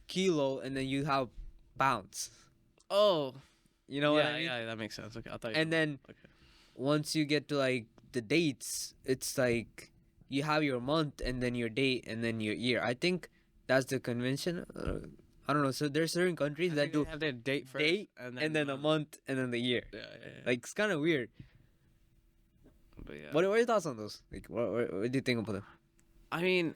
kilo and then you have pounds. Oh. You know what I mean? Yeah, that makes sense. Okay, I thought. And then once you get to like the dates, it's like you have your month and then your date and then your year. I think that's the convention. I don't know. So there's certain countries that do have their date first, and then a month and then the year. Yeah. Like, it's kind of weird. But yeah. What are your thoughts on those? Like, what do you think about them? I mean,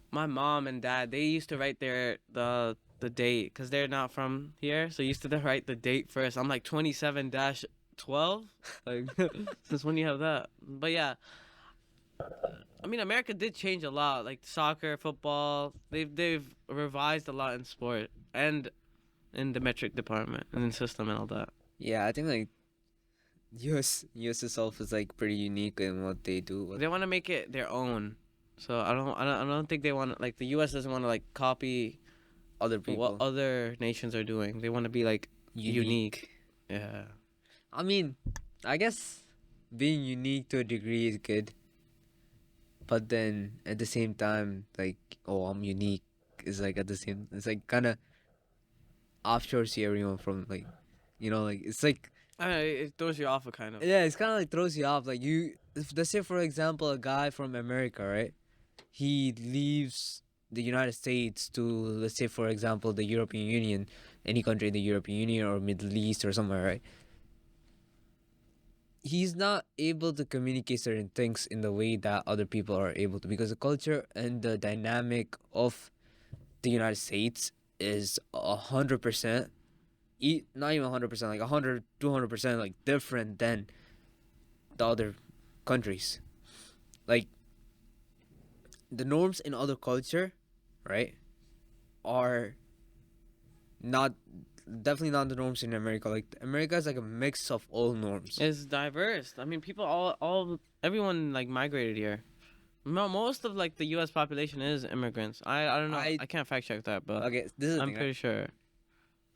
my mom and dad, they used to write the date because they're not from here, so used to write the date first. I'm like 27-12. Like, since when you have that? But yeah, I mean, America did change a lot, like soccer, football. They've revised a lot in sport and in the metric department and in system and all that. Yeah, I think like US itself is like pretty unique in what they do. They want to make it their own. So I don't think they want like the U.S. doesn't want to like copy Other what people other nations are doing. They want to be like unique. Yeah. I mean, I guess being unique to a degree is good, but then at the same time, like, oh, I'm unique is like at the same. It's like kind of offshores everyone from like, like it's like I mean, it throws you off a kind of. yeah, it's kind of like throws you off. Like let's say for example, a guy from America, right? He leaves the United States to, let's say for example, the European Union, any country in the European Union or Middle East or somewhere, right? He's not able to communicate certain things in the way that other people are able to, because the culture and the dynamic of the United States is 100%, not even 100%, like 100, 200%, like different than the other countries. Like the norms in other culture, right, are not definitely not the norms in America. Like America is like a mix of all norms. It's diverse. I mean, people everyone like migrated here. Most of like the U.S. population is immigrants. I don't know. I can't fact check that, but Okay, this is the I'm thing, pretty right? sure.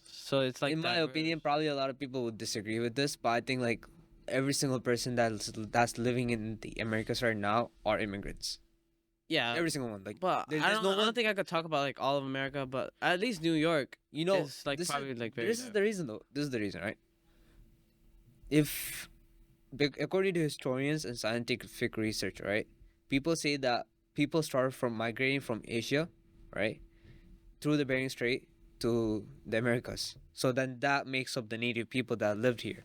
So it's like In my diverse. opinion, probably a lot of people would disagree with this, but I think like every single person that's living in the Americas right now are immigrants. Yeah, Every single one. Like, but there's I don't. no I one. don't think I could talk about like all of America, but at least New York is like probably like very. This is the reason though. This is the reason, right? If according to historians and scientific research, right, people say that people started from migrating from Asia, right, through the Bering Strait to the Americas. So then that makes up the native people that lived here.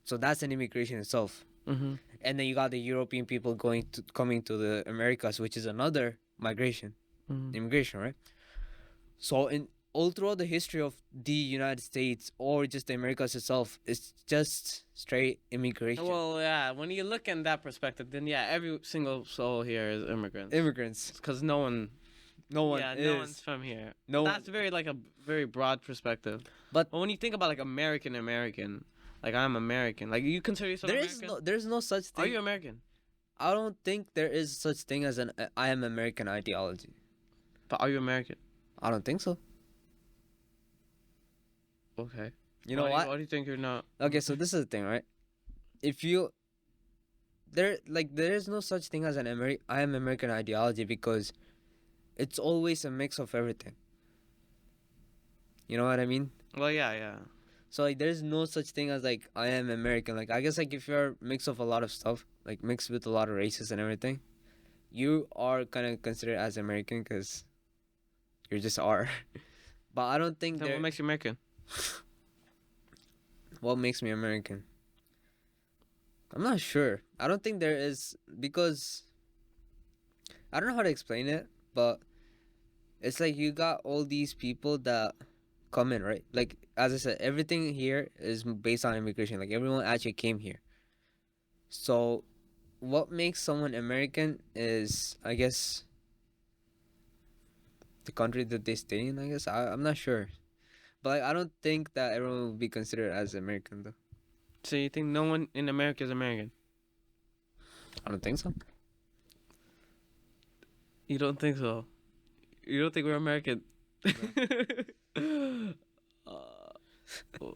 So that's an immigration itself. Mm-hmm. And then you got the European people coming to the Americas, which is another migration, immigration, right? So in all throughout the history of the United States or just the Americas itself, it's just straight immigration. Well, yeah. When you look in that perspective, then yeah, every single soul here is immigrants. Immigrants. Because no one is. no one's from here. No That's very like a very broad perspective. But when you think about like American, like I'm American. Like you consider yourself American? There's no such thing. Are you American? I don't think there is such thing as an I am American ideology. But are you American? I don't think so. Okay. You know what? Why do you think you're not? Okay, so this is the thing, right? If you there is no such thing as an I am American ideology, because it's always a mix of everything. You know what I mean? Well, yeah. So like there's no such thing as like I am American. Like I guess like if you're a mix of a lot of stuff, like mixed with a lot of races and everything, you are kind of considered as American because you just are. But I don't think Then what makes you American? What makes me American? I'm not sure. I don't think there is, because I don't know how to explain it, but it's like you got all these people that come in, right? Like as I said, everything here is based on immigration. Like everyone actually came here. So what makes someone American is, I guess, the country that they stay in. I guess I'm not sure, but like, I don't think that everyone will be considered as American though. So you think no one in America is American? I don't think so. You don't think so? You don't think we're American?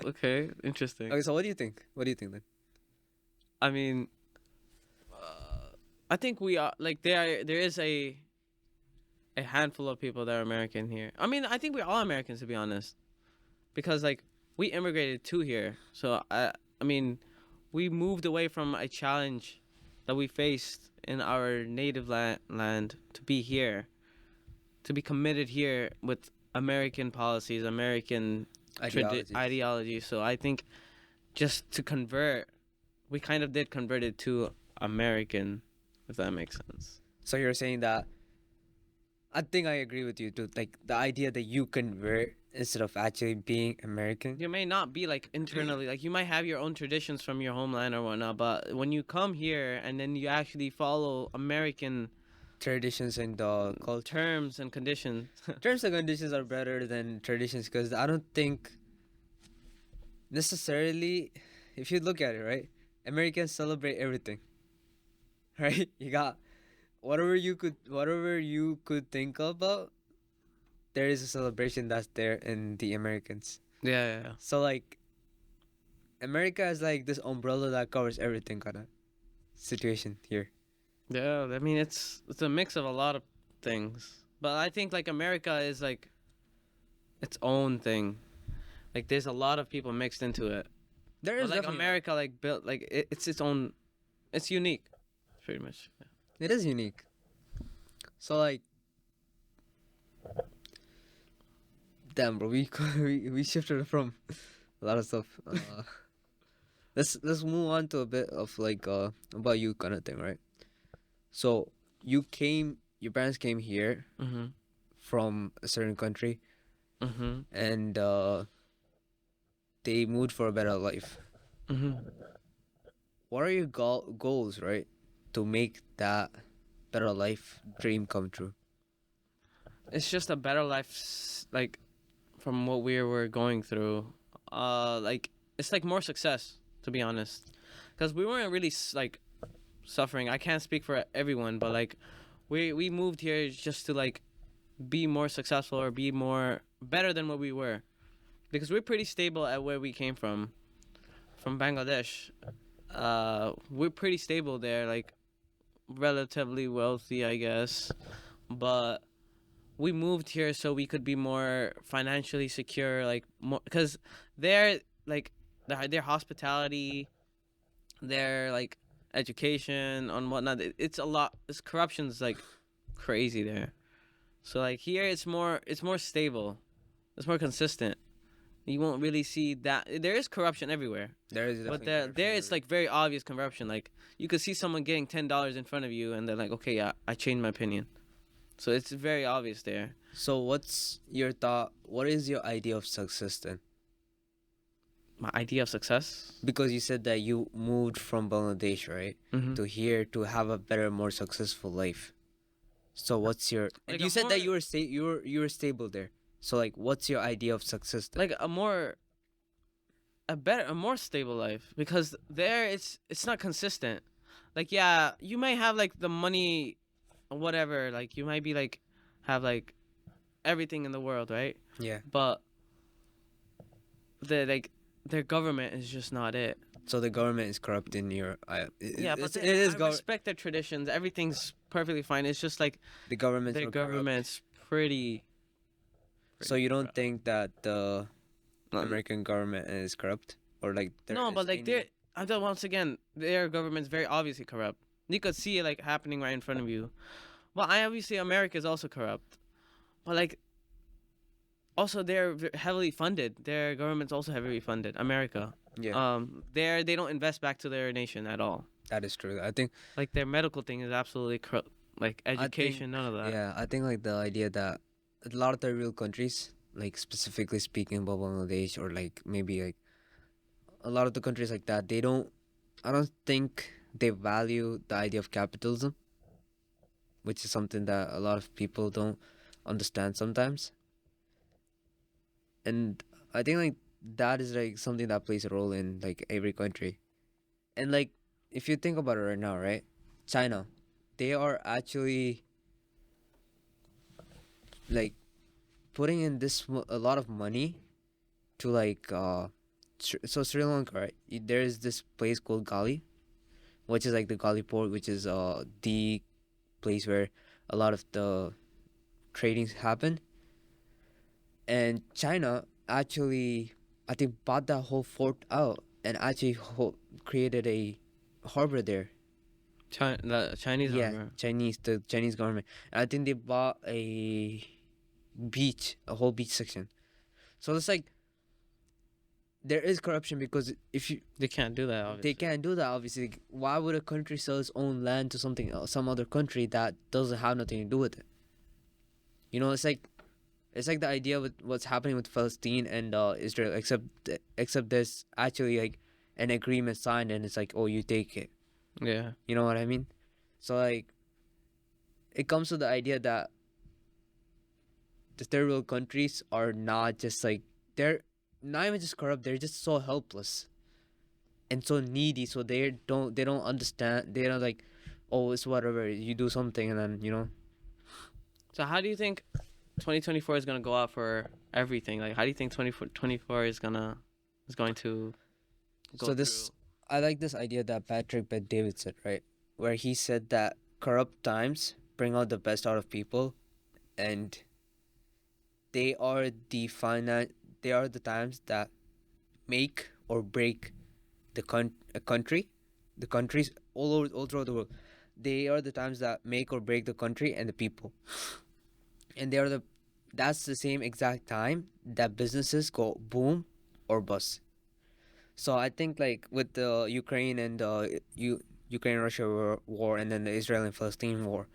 Okay, interesting. Okay, so what do you think? What do you think then? I mean, I think we are like there is a handful of people that are American here. I mean, I think we're all Americans, to be honest, because like we immigrated to here. So I mean, we moved away from a challenge that we faced in our native land to be here, to be committed here with American policies, American ideology. So I think just to convert, we kind of did convert it to American, if that makes sense. So you're saying that, I think I agree with you too. Like the idea that you convert instead of actually being American. You may not be like internally, like you might have your own traditions from your homeland or whatnot, but when you come here and then you actually follow American traditions and culture. terms and conditions. Terms and conditions are better than traditions because I don't think necessarily, if you look at it, right, Americans celebrate everything, right? You got whatever you could think about, there is a celebration that's there in the Americans. Yeah. So like America is like this umbrella that covers everything kind of situation here. Yeah, I mean it's a mix of a lot of things. But I think like America is like its own thing. Like there's a lot of people mixed into it. There But is like definitely America like built like it's its own, it's unique pretty much. it is unique. So like damn bro, we shifted from a lot of stuff. Let's move on to a bit of like about you kind of thing, right? So your parents came here Mhm. from a certain country Mhm. and they moved for a better life. Mhm. What are your goals, right, to make that better life dream come true? It's just a better life like from what we were going through. Like it's like more success, to be honest. Cuz we weren't really like suffering. I can't speak for everyone, but like we moved here just to like be more successful or be more better than what we were, because we're pretty stable at where we came from Bangladesh. We're pretty stable there, like relatively wealthy, I guess, but we moved here so we could be more financially secure, like more because they're like their hospitality, their like education and whatnot. It's a lot. It's corruption's like crazy there. So like here, it's more stable. It's more consistent. You won't really see that there is corruption everywhere, There is but definitely there corruption it's like very obvious corruption. Like you could see someone getting $10 in front of you, and they're like, okay, yeah, I changed my opinion. So it's very obvious there. So what's your thought? What is your idea of success then? My idea of success. Because you said that you moved from Bangladesh, right, Mm-hmm. to here to have a better, more successful life. So what's your? And Like you a said more that you were stable there. So like, what's your idea of success then? like a more stable life, because there it's not consistent. Like yeah, you might have like the money, or whatever. Like you might be like have like everything in the world, right? Yeah. But the like their government is just not it. So the government is corrupt in your. Yeah, but It is I respect their traditions. Everything's perfectly fine. It's just like the governments their are corrupt. government's pretty. So you don't corrupt. think that the No, American government is corrupt, or like there no, is but like any? they're. I thought once again, their government's very obviously corrupt. You could see it like happening right in front of you. Well, I obviously America is also corrupt, but like also they're heavily funded. Their government's also heavily funded. America. Yeah, They don't invest back to their nation at all. that is true. I think. Like their medical thing is absolutely corrupt. Like I think. education, none of that. Yeah, I think like the idea that a lot of the real countries, like specifically speaking about Bangladesh or like maybe like a lot of the countries like that, they don't. I don't think they value the idea of capitalism, which is something that a lot of people don't understand sometimes. And I think like that is like something that plays a role in like every country. And like if you think about it right now, right? China, they are actually like putting in a lot of money to like so Sri Lanka, right? There is this place called Gali, which is like the Gali port, which is the place where a lot of the tradings happen. And China actually, I think, bought that whole fort out and actually created a harbor there. The Chinese Yeah, armor. the Chinese government. And I think they bought a whole beach section. So it's like there is corruption because if you They can't do that. Obviously. they can't do that obviously. Why would a country sell its own land to something else, some other country that doesn't have nothing to do with it? You know, it's like the idea with what's happening with Palestine and Israel, except there's actually like an agreement signed and it's like, oh, you take it. Yeah. You know what I mean? So like it comes to the idea that the third world countries are not just like, they're not even just corrupt, they're just so helpless and so needy, so they don't understand, they're not like, oh, it's whatever, you do something and then So how do you think 2024 is gonna go out for everything? Like, how do you think 2024 is going to go so this, through? I like this idea that Patrick Bet David said, right, where he said that corrupt times bring out the best out of people, and they are they are the times that make or break a country, the countries all throughout the world. They are the times that make or break the country and the people, and they are the that's the same exact time that businesses go boom or bust. So I think like with the Ukraine and Ukraine Russia war, and then the Israel and Palestine war,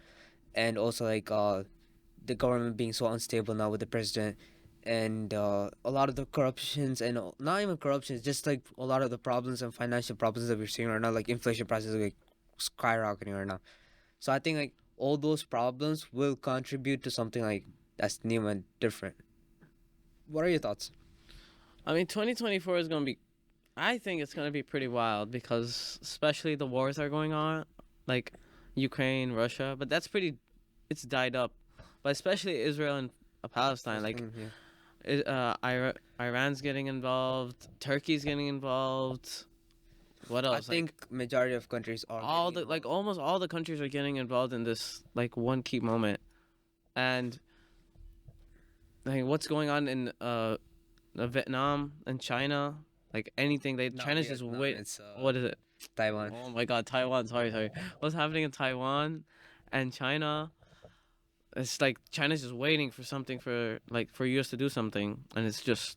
and also like the government being so unstable now with the president, and a lot of the corruptions, and not even corruptions, just like a lot of the problems and financial problems that we're seeing right now, like inflation prices are like skyrocketing right now. So I think like all those problems will contribute to something like that's new and different. What are your thoughts? I mean, 2024 is gonna be. I think it's gonna be pretty wild because especially the wars are going on, like Ukraine, Russia, but that's pretty. It's died up, but especially Israel and Palestine. Like, Yeah. Iran's getting involved, Turkey's getting involved. What I else? Like, think majority of countries are all getting the like involved. almost all the countries are getting involved in this like one key moment, and like what's going on in Vietnam and China, like anything Not China's just Vietnam, wait. it's What is it? Taiwan. Oh my God, Taiwan. Sorry. What's happening in Taiwan and China? It's like China's just waiting for something for US to do something, and it's just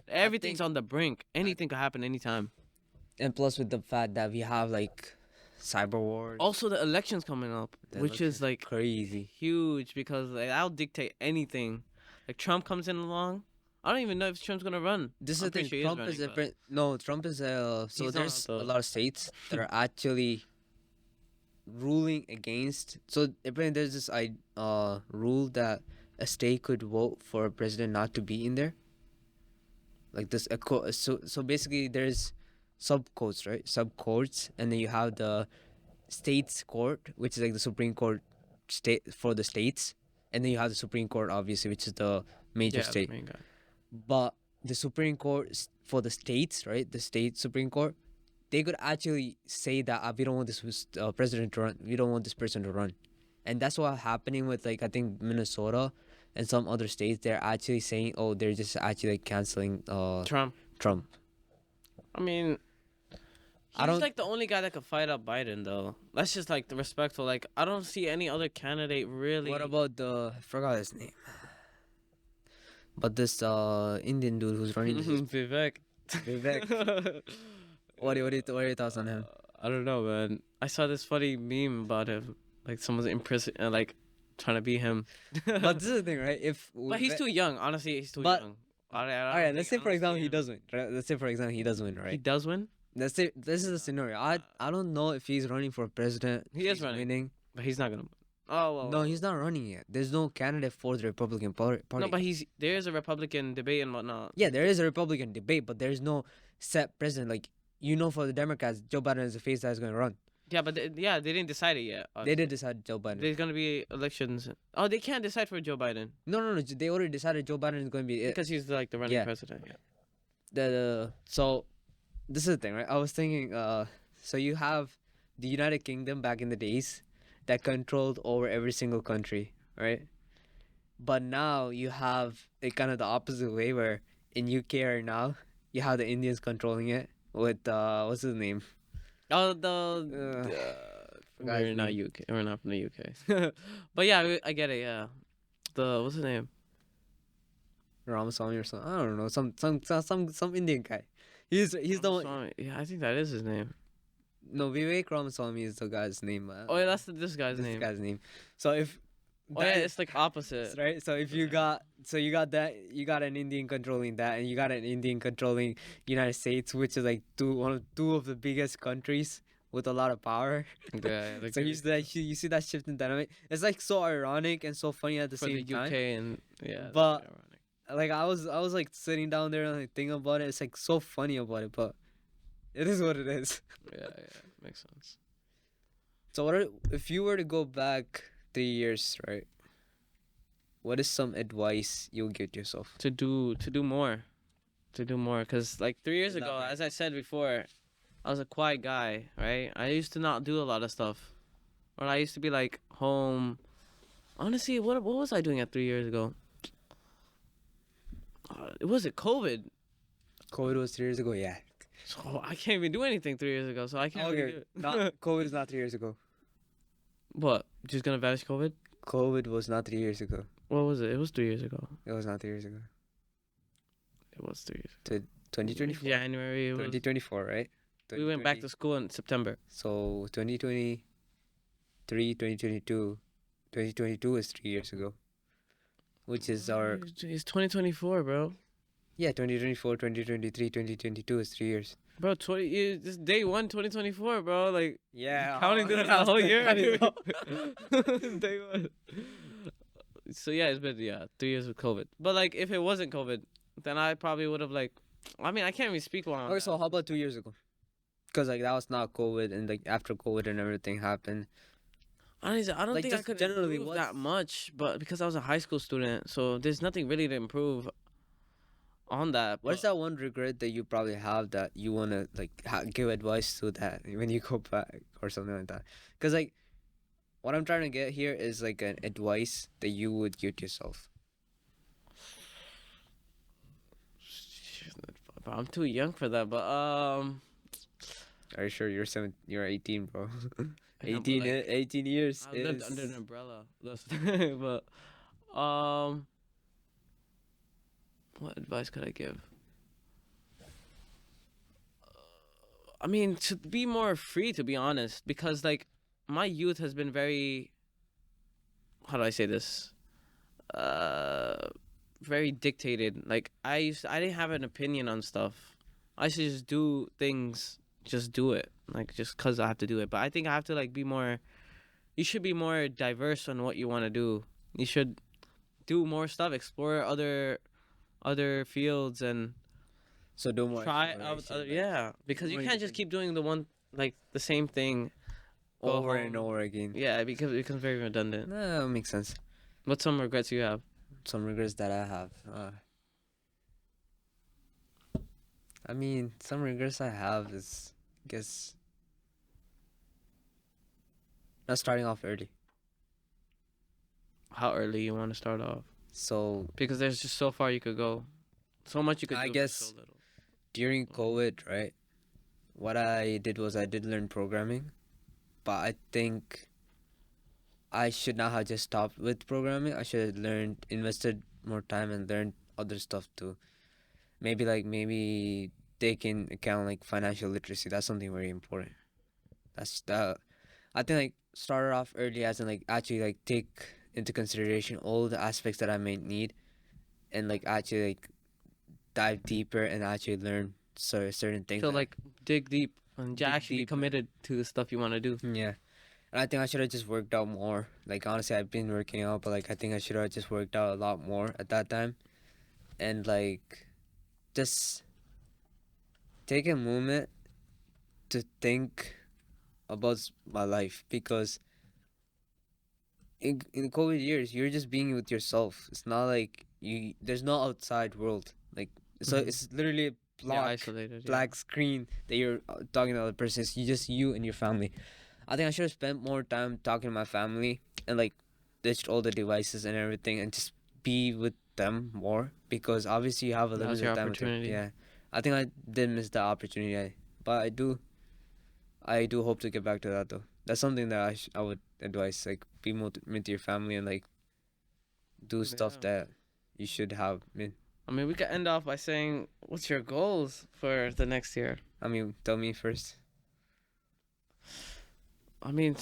everything's think- on the brink. Anything could happen anytime. And plus with the fact that we have like cyber wars. Also, the election's coming up, The which is election's like crazy. huge because like, that'll dictate anything. Like Trump comes in along. I don't even know if Trump's gonna run. This is I'm the pretty thing. sure he Trump is running, but different. No, Trump is so he's not there's a the. lot of states that are actually ruling against. So apparently there's this rule that a state could vote for a president not to be in there. Like this, so basically there's subcourts, right? Subcourts, and then you have the states court, which is like the Supreme Court state for the states, and then you have the Supreme Court, obviously, which is the major Yeah, the state. main guy. But the Supreme Court for the states, right? The state Supreme Court, they could actually say that we don't want this president to run. We don't want this person to run, and that's what's happening with like I think Minnesota and some other states. They're actually saying, oh, they're just actually like canceling Trump. Trump. I mean, I he's don't- like the only guy that could fight up Biden, though. That's just like the respectful. Like, I don't see any other candidate really. What about I forgot his name. But this Indian dude who's running. Vivek? Vivek. What are your thoughts on him? I don't know, man. I saw this funny meme about him. Like, someone's in prison, like, trying to be him. But this is the thing, right? But he's too young. Honestly, he's too But- young. All right, let's say for example he does win. Right? Let's say for example he does win, right? He does win, Let's say this is the scenario. I don't know if he's running for president. He is he's running. winning. but he's not gonna win. Oh, well. No, he's not running yet. There's no candidate for the Republican Party. No, but there's a Republican debate and whatnot. Yeah, there is a Republican debate, but there's no set president. Like for the Democrats, Joe Biden is the face that's going to run. Yeah, but they didn't decide it yet. They did decide Joe Biden. There's gonna be elections. Oh, they can't decide for Joe Biden No. They already decided Joe Biden is going to be it. because he's like the running Yeah. president. Yeah. So this is the thing, right? I was thinking. So you have the United Kingdom back in the days that controlled over every single country, right? But now you have it kind of the opposite way, where in UK right now you have the Indians controlling it with what's his name? Oh, forgot we're his not name. UK. We're not from the UK. But yeah, I get it. Yeah. What's his name? Ramaswamy or something. I don't know. Some Indian guy. He's the one. Ramaswamy. Yeah, I think that is his name. No, Vivek Ramaswamy is the guy's name. Oh yeah, that's this guy's this name. guy's name. So if Oh yeah, it's like opposite. right. So if you got that, you got an Indian controlling that, and you got an Indian controlling United States, which is like two of the biggest countries with a lot of power. Yeah, So you see that shift in dynamic. It's like so ironic and so funny at the for the same time. UK and yeah, But that's ironic. like I was like sitting down there and like thinking about it. It's like so funny about it, but it is what it is. Yeah, makes sense. So if you were to go back 3 years, right? What is some advice you'll give yourself? To do more, because like 3 years ago, Elaborate. as I said before, I was a quiet guy, right? I used to not do a lot of stuff, or I used to be like home. Honestly, what was I doing at 3 years ago? Was it COVID? COVID was 3 years ago. Yeah. So I can't even do anything 3 years ago. So I can't really do it. Not COVID is not 3 years ago. What? Just gonna vanish COVID? COVID was not 3 years ago. What was it? It was 3 years ago. It was not 3 years ago. It was 3 years. 2024. January. It was, 2024, right? we went back to school in September. So 2023, 2022. 2022 is 3 years ago. Which is our It's 2024, bro. 2024, 2023, 2022 is 3 years. Bro, this day 1, 2024, bro. Like Yeah. counting this the whole year. Day 1. So yeah, it's been 3 years with COVID. But like, if it wasn't COVID, then I probably would have like. I mean, I can't even speak well on Okay, that. so how about 2 years ago? Because like that was not COVID, and like after COVID and everything happened. Honestly, I don't Like, think I just could generally, improve that much, but because I was a high school student, so there's nothing really to improve on that. What is that one regret that you probably have that you wanna like give advice to that when you go back or something like that? Because like, what I'm trying to get here is like an advice that you would give yourself. But I'm too young for that. But Are you sure you're 18, bro? I know, but, 18, like, 18 years I lived is under an umbrella. But what advice could I give? I mean, to be more free, to be honest, because like my youth has been very. How do I say this? Very dictated. Like I didn't have an opinion on stuff. I used to just do things, just do it, like just cause I have to do it. But I think I have to like be more. You should be more diverse on what you want to do. You should do more stuff, explore other fields, and so do more try out exploration, yeah, because you more can't just different- keep doing the one like the same thing go over and home. over again. Yeah, because it becomes very redundant. No, that makes sense. What's some regrets you have? Some regrets that I have. I mean, some regrets I have is, I guess, not starting off early. How early you want to start off? So Because there's just so far you could go, so much you could I do. guess- for so little. during COVID, right? What I did was I did learn programming, but I think I should not have just stopped with programming. I should have invested more time and learned other stuff too. Maybe take in account like financial literacy. That's something very important. That's the I think like started off early as in like actually like take into consideration all the aspects that I may need and like actually like dive deeper and actually learn certain things. So like dig deep and Dig actually be deeper. committed to the stuff you want to do. Yeah. And I think I should have just worked out more. Like honestly, I've been working out, but like I think I should have just worked out a lot more at that time, and like, just take a moment to think about my life because in the COVID years, you're just being with yourself. It's not like there's no outside world. Like so, Mhm. it's literally a Yeah, isolated. black screen that you're talking to other person. It's just you and your family. I think I should have spent more time talking to my family and like ditched all the devices and everything and just be with them more because obviously you have a That was limited your time with them. opportunity. Yeah, I think I did miss that opportunity, but I do hope to get back to that though. That's something that I would advise like be more with your family and like do stuff Yeah. that you should have. I mean, we could end off by saying, what's your goals for the next year? I mean, tell me first. I mean,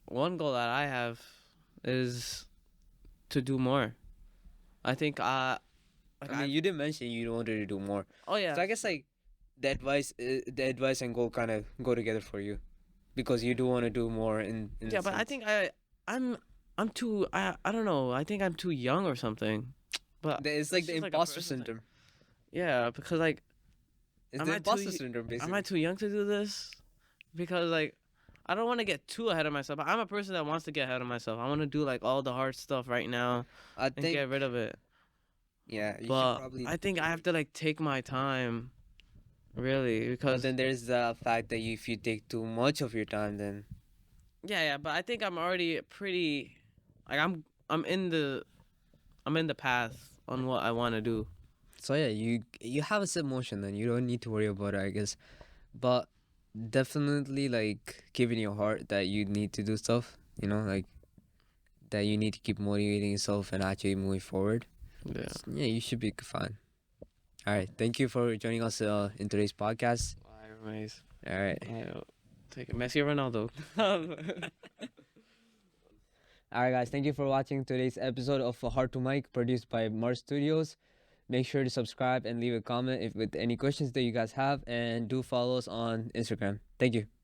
one goal that I have is to do more. I think I mean, you did mention you wanted to do more. oh yeah. So I guess like the advice and goal kind of go together for you. because you do want to do more in Yeah, a but I sense. think I'm I'm too I don't know. I think I'm too young or something. But It's like that's the just like a imposter personal thing. syndrome. Yeah, because like It's am the I too imposter syndrome, am I basically. too young to do this? Because like I don't want to get too ahead of myself. But I'm a person that wants to get ahead of myself. I want to do like all the hard stuff right now I and think, get rid of it. yeah, you should But probably. I think I have to like take my time, really, But because then there's the fact that if you take too much of your time, then yeah. But I think I'm already pretty, like I'm in the I'm in the path on what I want to do. so yeah, you have a set motion. Then you don't need to worry about it, I guess. But definitely, like, giving your heart that you need to do stuff. Like that you need to keep motivating yourself and actually moving forward. Yeah. Yeah, you should be fine. All right, thank you for joining us in today's podcast. Anyways, All right. take it. Messi or Ronaldo. All right, guys. Thank you for watching today's episode of Heart to Mic, produced by Mars Studios. Make sure to subscribe and leave a comment if with any questions that you guys have, and do follow us on Instagram. Thank you.